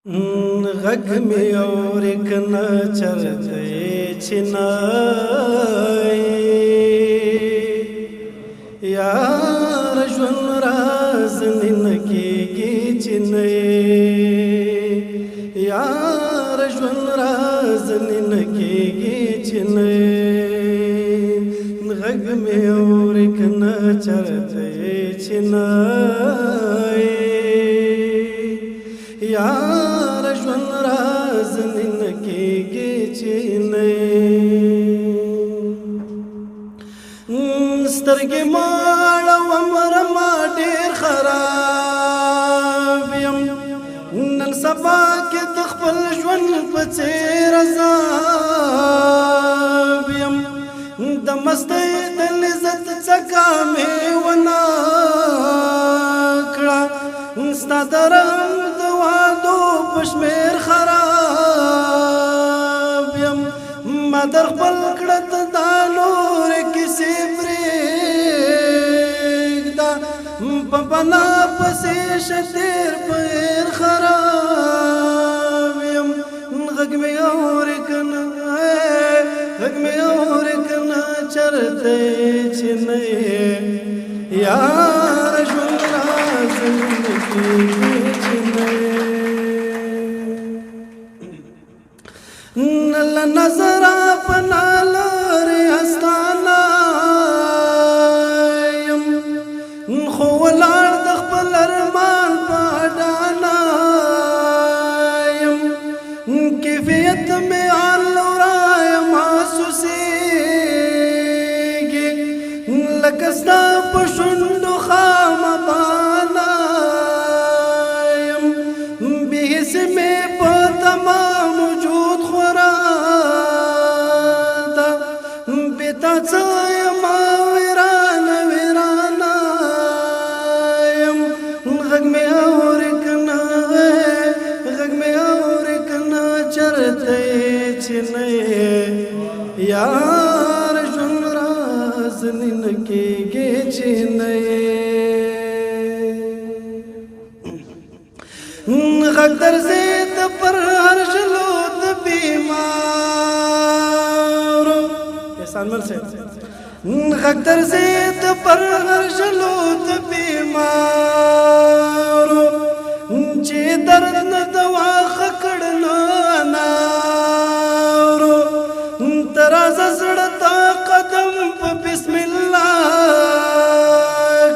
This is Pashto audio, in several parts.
غږ مې اورې که نه چرته چینایي یار ژوند راز نه کېږي چې نه یار ژوند راز نه کېږي چې نه غږ مې اورې که نه چرته چینایي یار ژوند راز نه کېږي چې نه سترګې ماړوم رما ډېر خراب یم نن سبا کې د خپل ژوند په څېر عذاب یم د مستۍ د لذت څکه مې ونه کړه ستا د رنګ د وعدو په شمېر خراب یم ما در خپل کړه ته دا نورې کیسې پرېږده په پنا پسې شه تېر پېر خراب یم غږ مې اورې که نه غږ مې اورې که نه چرته چې نه یار ژوند راز نه کېږي چې نه نه له نظره پناه لرې استانه یم خو ولاړ د خپل ارمان په اډانه یم کیفیت مې الورای محسوسېږي لکه ستا په شونډو خامه بانه یم بېحسې مې په تمام وجود خورا ده بې تا څه یمه ویرانه ویرانه یم غږ مې اورې که نه غږ مې اورې که نه چرته چې نه یار ژوند راز نه کېږي چې نه غږ درځید پر هر ژلو د بیمارو احسان مل سے غږ درځید پر هر ژلو د بیمارو چې درد نه دوا ښه کړنو انارو ته راځه زړه ته قدم په بسم الله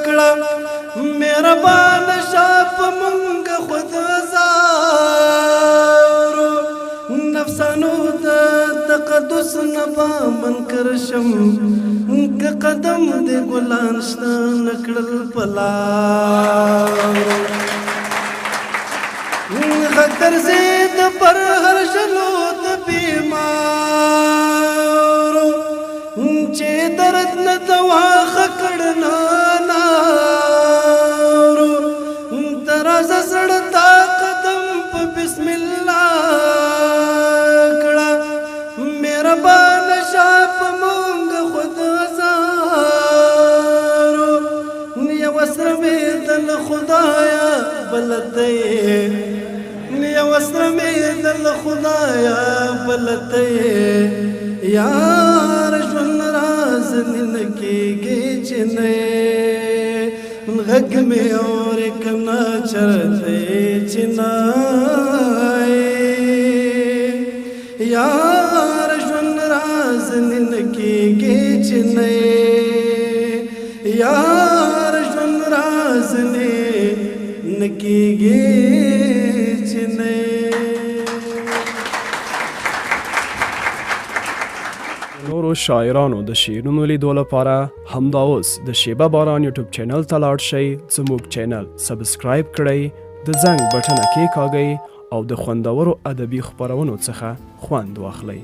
کړه مهربانه شه په موږ خود زارو نفسانو د تقدس نه به منکر شم که قدم د ګلان شته نه کړل په لارو غږ درځید پر هر ژلو د بیمارو چې درد نه دوا ښه کړنه انارو ته راځه زړه تا قدم په بسم الله کړه مهربانه شه په موږ خود زارو یوه سره مې د له خدایه بله ته یوه سره مې د له خدایه بله ته یار ژوند راز نه کېږي چې نه غږ مې اورې که نه چرته چې نه یار ژوند راز نه کېږي چې نه یار ژوند راز نه کېږي چې نه نورو شاعرانو د شعرونو لیدو لپاره همدا اوس د شیبه باران یوټیوب چینل ته لاړ شئ زموږ چینل سبسکرایب کړئ د زنګ بټنه کېکاږئ او د خوندورو ادبي خپرونو څخه خوند واخلئ